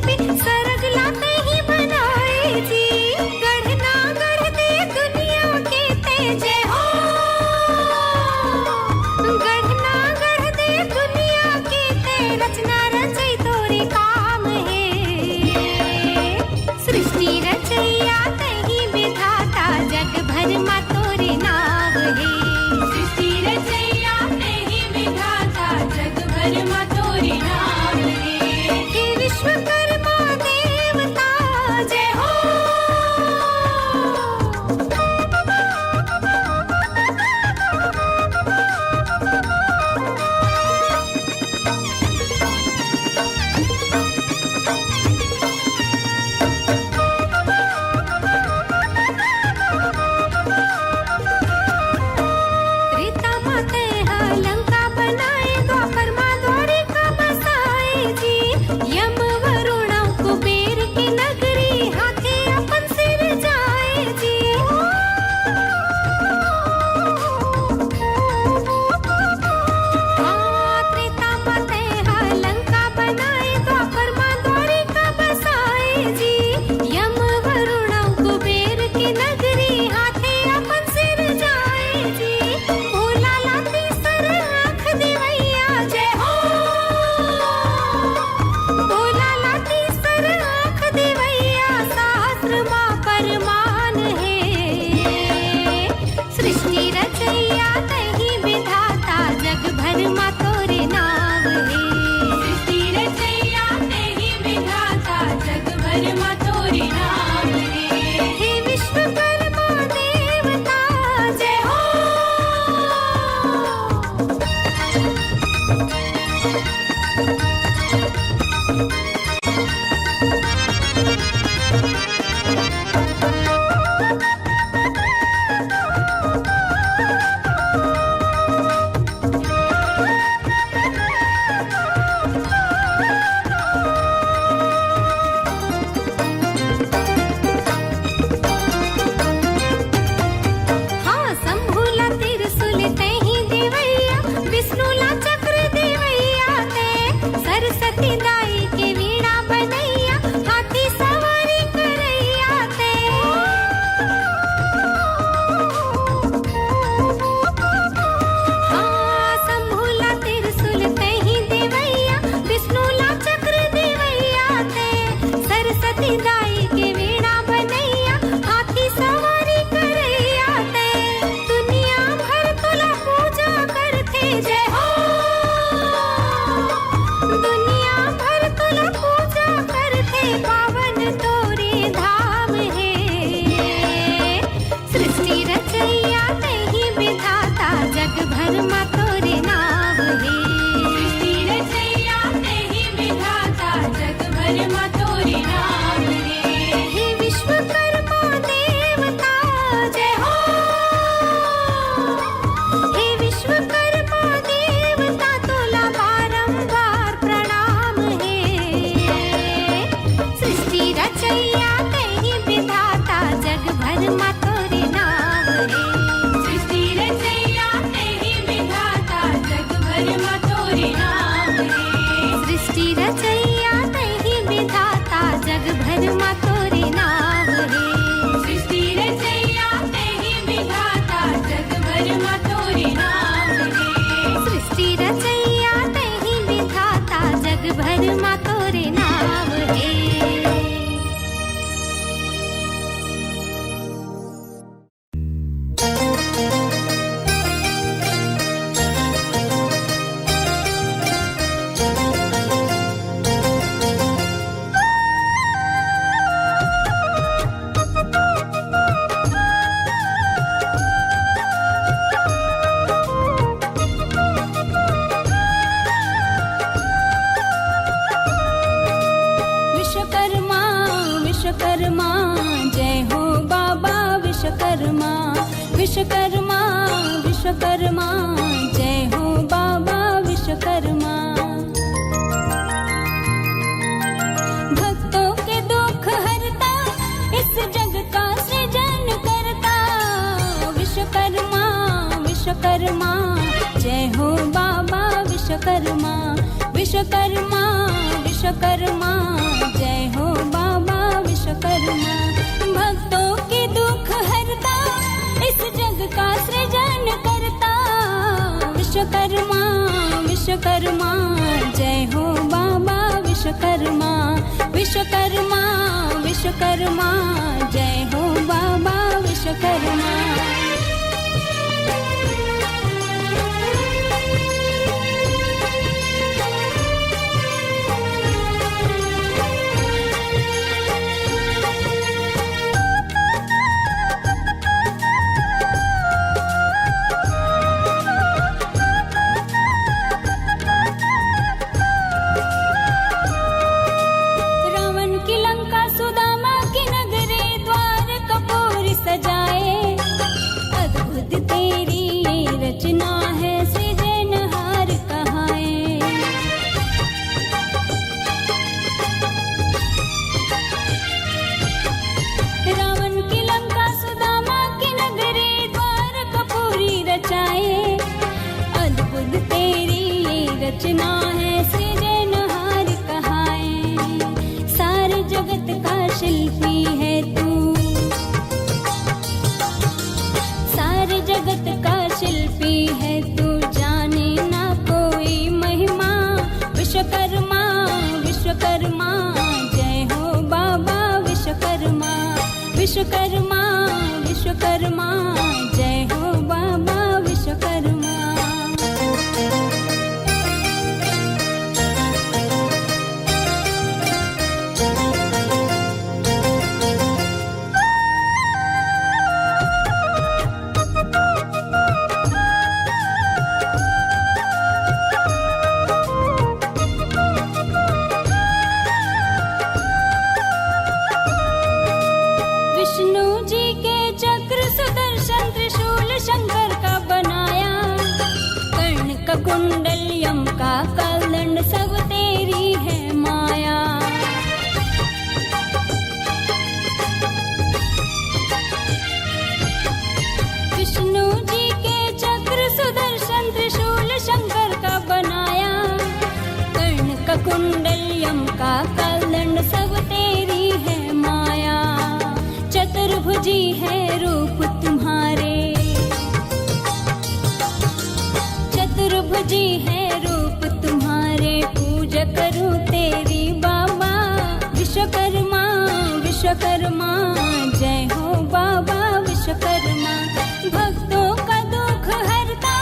पे सरग लाते ही बनाए जी। गढ़ना गढ़ दे दुनिया के तेजे हो, गढ़ना गढ़ दे दुनिया के ते रचना रचई तोरे काम है। सृष्टि रचैया तही विधाता जग भर मा तोरे नाव है। सृष्टि रचैया तही विधाता जग भर मा तोरे नाव है। हे विश्वकर्मा देवता जय हो। त्रेता माते लंका बनाए, द्वापर मा द्वारिका बसाए जी। यम वरुण कुबेर की नगरी हाथे अपन सिर जाए जी। त्रेता माते लंका बनाए, द्वापर मा द्वारिका बसाए जी। यम वरुण कुबेर की नगरी हाथे अपन सिर जाए जी। भोला लाती सर आँख देवैया जय हो। भोला लाती सर आँख देवैया सहस्र माँ परमान है। सृष्टि रचैया तही विधाता जग भर मा तोरे नाव है। सृष्टि रचैया तही विधाता जग भर मा तोरे नाव है। हे विश्वकर्मा देवता जय हो। हाँ शंभूला त्रिशूल तही देवैया, विष्णुला चक्र देवैया ते। सरस्वती दाई के वीणा बनैया, हाथी सवारी करैया ते। हाँ शंभूला त्रिशूल तही देवैया, विष्णुला चक्र देवैया ते। सरस्वती दाई के वीणा बनैया, हाथी सवारी करैया ते। दुनिया भर तुला पूजा करते जय हो। दुनिया भर तुला पूजा करते, पावन तोरे धाम है। सृष्टि रचैया तही विधाता जग भर मा तोरे नाव है। सृष्टि रचैया तही विधाता जग भर मा तोरे नाव है। हे विश्वकर्मा देवता जय हो। हे विश्वकर्मा देवता तोला बारंबार प्रणाम है। सृष्टि रचैया तही विधाता जग भर मा तोरे नाव है। सृष्टि रचैया तही विधाता जग भर मा तोरे नाव है। सृष्टि रचैया तही विधाता जग भर मा तोरे नाव है। सृष्टि रचैया तही विधाता जग भर मा तोरे नाव है। सृष्टि रचैया तही विधाता जग भर मा तोरे नाव है। विश्वकर्मा विश्वकर्मा जय हो बाबा विश्वकर्मा। विश्वकर्मा विश्वकर्मा जय हो बाबा विश्वकर्मा। भक्तों के दुख हरता, इस जग का सृजन करता। विश्वकर्मा विश्वकर्मा जय हो बाबा विश्वकर्मा। विश्वकर्मा विश्वकर्मा जय विश्वकर्मा विश्वकर्मा विश्वकर्मा, जय हो बाबा विश्वकर्मा। रचना है सृजनहार कहाए। रावण की लंका सुदामा की नगरी द्वार कपूरी रचाए। अद्भुत तेरी ये रचना है सृजनहार कहाए। सारे जगत का शिल्पी है तू, सारे जगत का शिल्पी है तू, जाने ना कोई महिमा। विश्वकर्मा विश्वकर्मा, जय हो बाबा विश्वकर्मा। विश्वकर्मा विश्वकर्मा, जय हो बाबा विश्वकर्मा। विष्णु जी के चक्र सुदर्शन त्रिशूल शंकर का बनाया। कर्ण का कुंडल यम का कलदंड सब तेरी है माया। विष्णु जी के चक्र सुदर्शन त्रिशूल शंकर का बनाया। कर्ण का कुंडल यम का कलदंड सब तेरी है माया। चतुर्भुजी है रूप तुम्हारे, चतुर्भुजी है रूप तुम्हारे, पूजा करूं तेरी बाबा। विश्वकर्मा विश्वकर्मा, जय हो बाबा विश्वकर्मा। भक्तों का दुख हरता,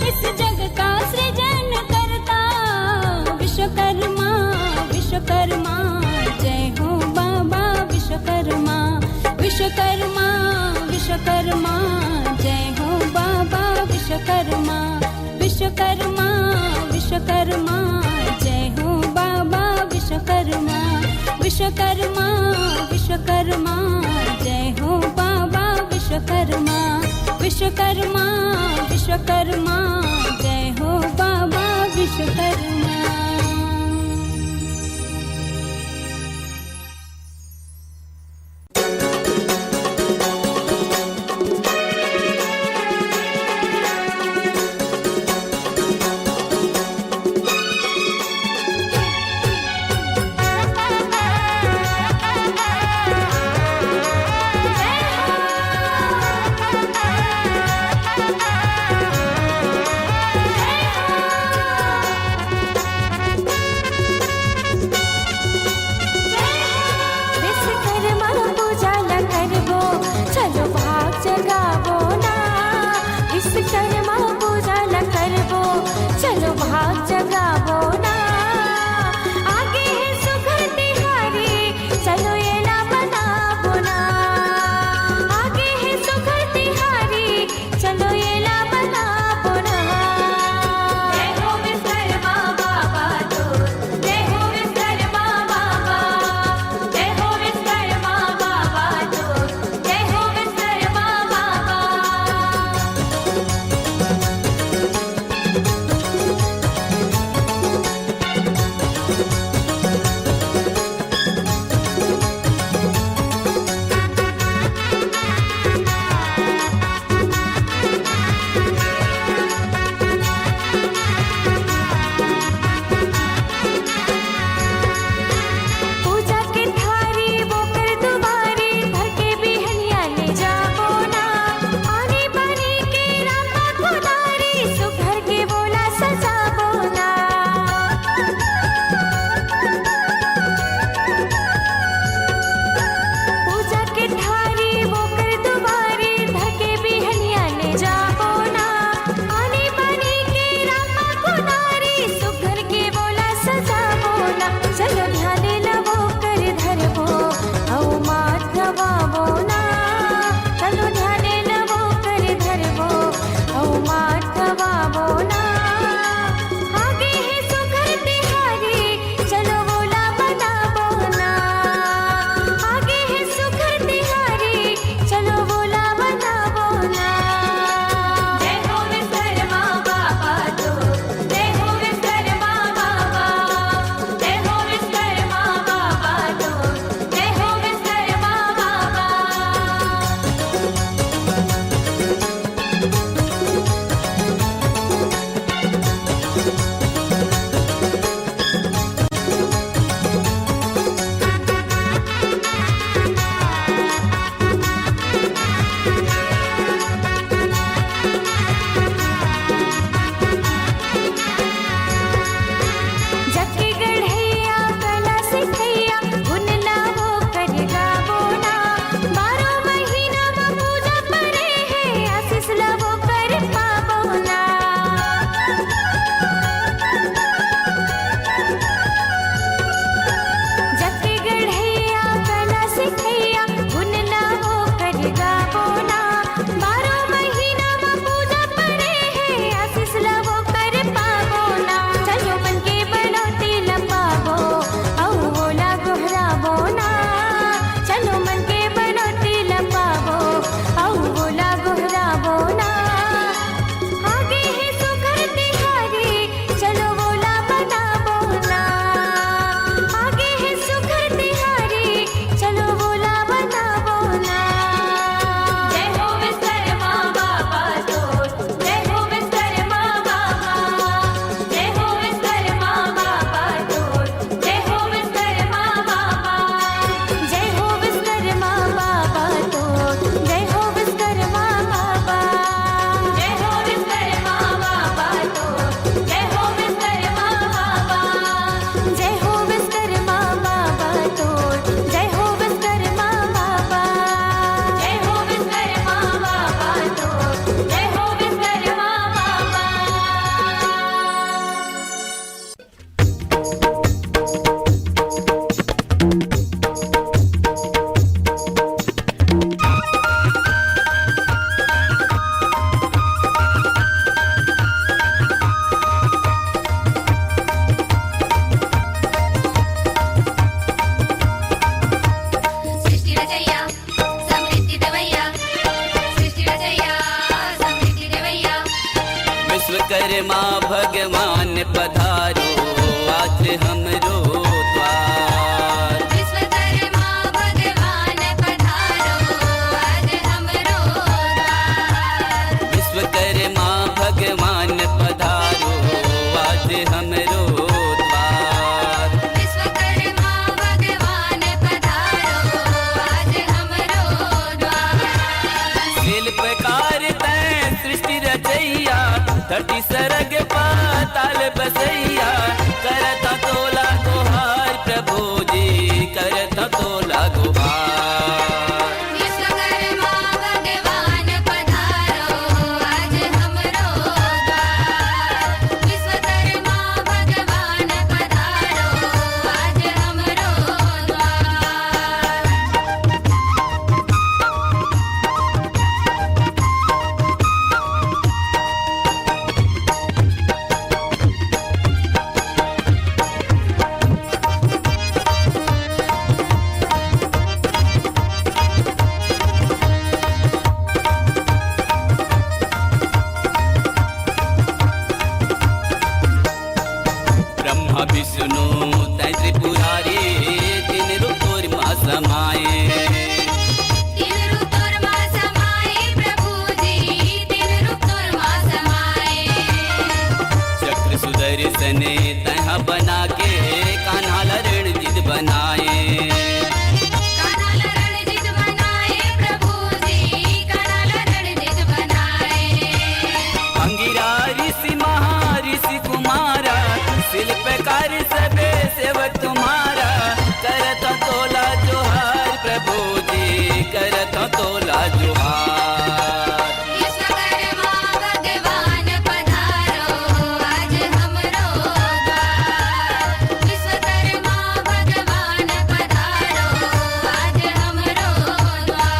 इस जग का सृजन करता। विश्वकर्मा विश्वकर्मा, जय हो बाबा विश्वकर्मा। विश्वकर्मा विश्वकर्मा, जय हो बाबा विश्वकर्मा। विश्वकर्मा विश्वकर्मा, जय हो बाबा विश्वकर्मा। विश्वकर्मा विश्वकर्मा, जय हो बाबा विश्वकर्मा। विश्वकर्मा विश्वकर्मा, जय हो बाबा विश्वकर्मा। विश्वकर्मा भगवान पधारो आज हमरो द्वार। विश्वकर्मा भगवान पधारो आज हमरो द्वार। विश्वकर्मा भगवान पधारो आज हमरो द्वार। विश्वकर्मा भगवान पधारो आज हमरो द्वार। शिल्पकार तैं सृष्टि रचैया, धरती सरग पाताल बसैया। करता तोला गुहार प्रभु जी, करता तोला गुहार। विश्वकर्मा भगवान पधारो आज हमरो द्वार। विश्वकर्मा भगवान पधारो आज हमरो द्वार। ब्रह्मा विष्णु तै त्रिपुरारी, तीन रूपोर माँ समाए। तीन ऋतुर माँ समाए प्रभु जी, तीन ऋतुर माँ समाए। चक्र सुदर्शन तैहा बना के, कान्हा रणजित बनाए। कान्हा रणजित बनाए प्रभु जी, कान्हा रणजित बनाए। अंगिरा ऋषि महर्षि कुमारा, शिल्पकार सबे सेवक तुम्हारा। करता तोला जोहार प्रभु जी, करता तोला जोहार। विश्वकर्मा भगवान पधारो आज हमरो द्वार। विश्वकर्मा भगवान पधारो आज हमरो द्वार।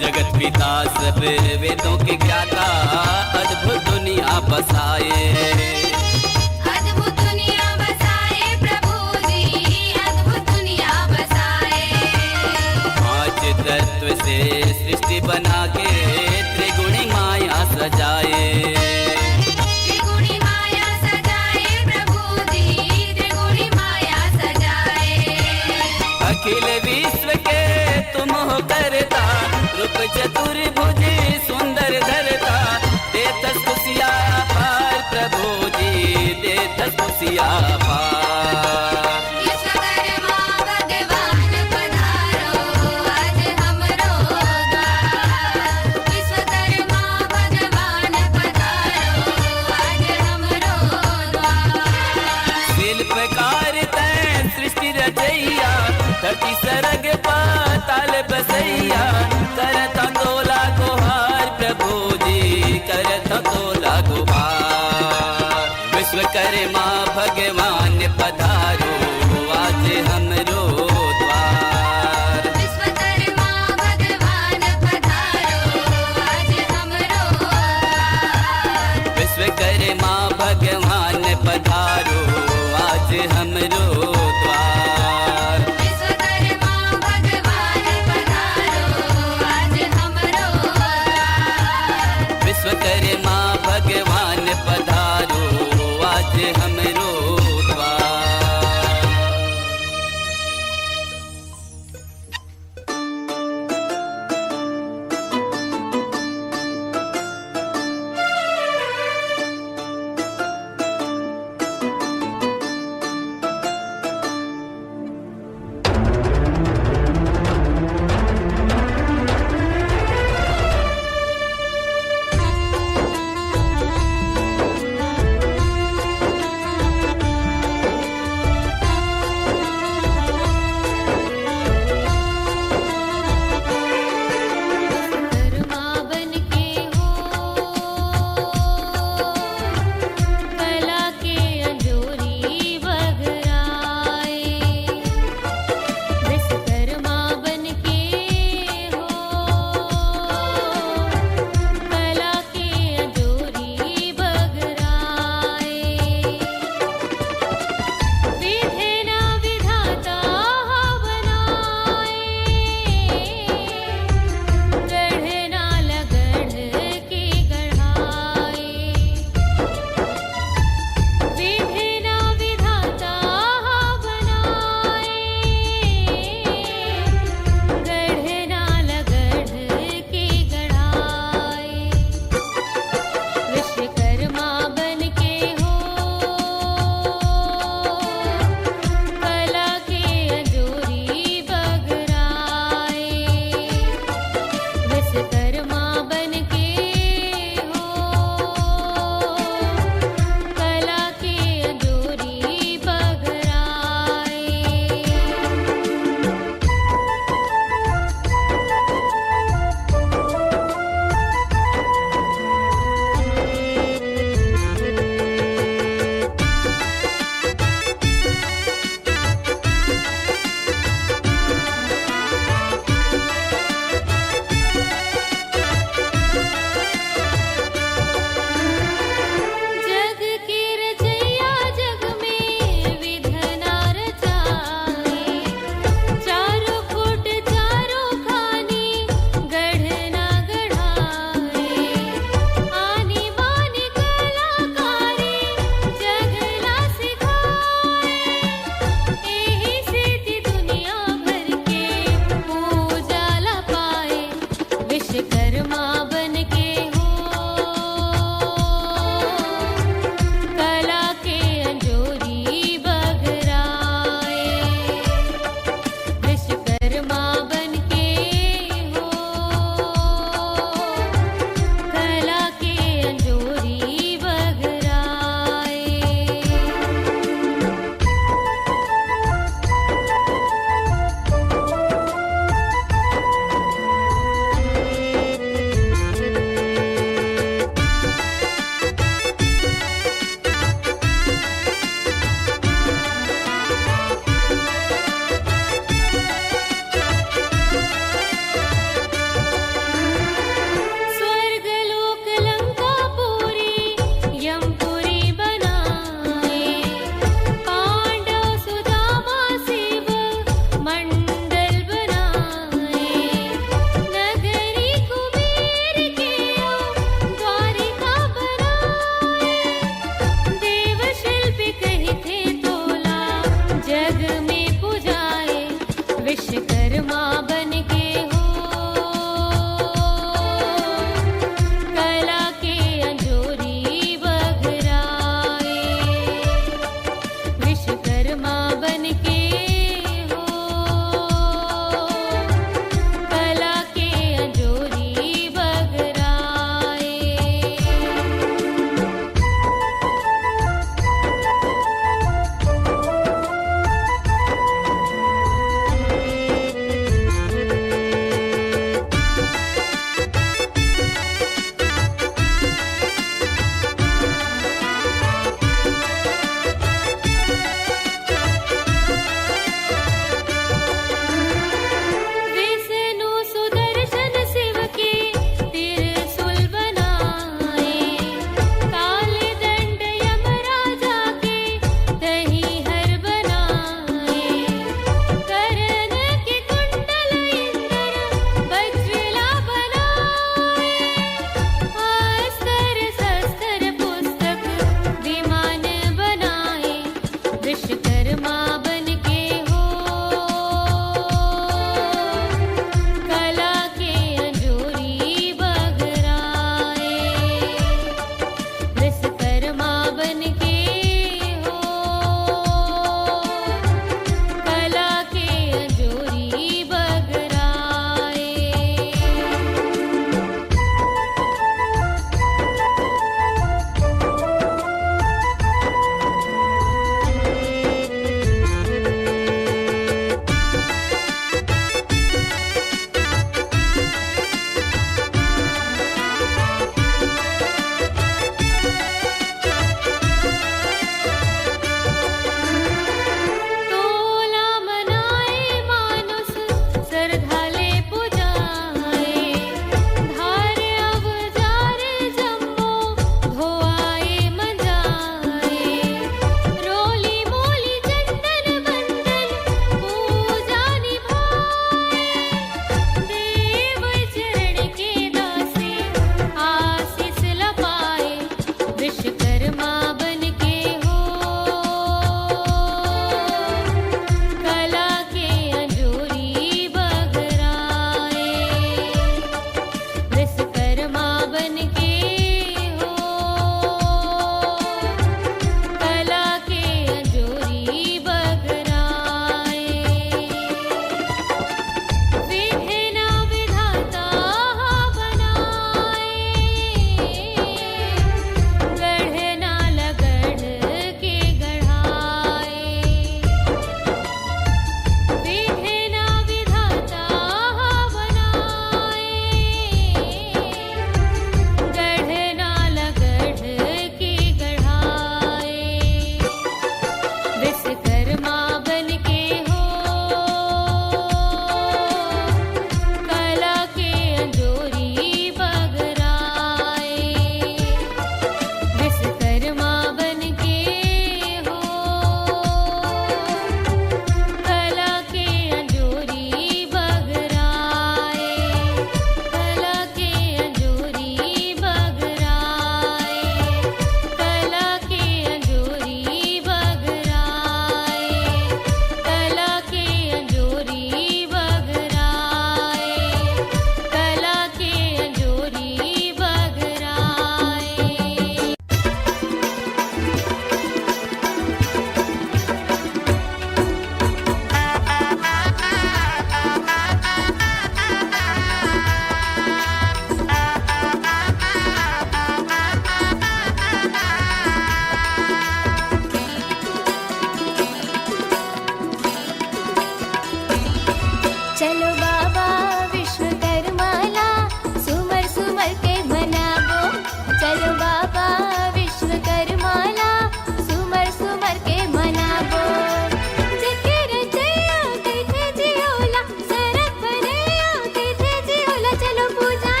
जगत पिता सब वेदों के ज्ञाता, अद्भुत दुनिया बसाए। अद्भुत दुनिया बसाए प्रभु जी, अद्भुत दुनिया बसाए। पांच तत्व से सृष्टि बना के, त्रिगुणी माया सजाए। त्रिगुणी माया सजाए प्रभु जी, त्रिगुणी माया सजाए। अखिल विश्व के तुम हो करता, रूप चतुर्भुज सुंदर धरता। देतस खुशिया पार प्रभु जी, देतस खुशिया पार। विश्वकर्मा भगवान पधारो आज हमरो द्वार। विश्वकर्मा भगवान पधारो आज हमरो द्वार। शिल्पकार तैं सृष्टि रचैया, धरती सरग पाताल बसैया। करता तोला गुहार प्रभु जी, करता तोला गुहार। विश्वकर्मा भगवान पधारो आज हमरो द्वार। विश्वकर्मा भगवान पधारो आज हमरो द्वार। विश्वकर्मा भगवान पधारो आज हमरो द्वार। विश्वकर्मा भगवान पधारो आज हमरो द्वार। विश्वकर्मा भगवान पधारो आज हमरो द्वार।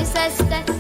सस्कर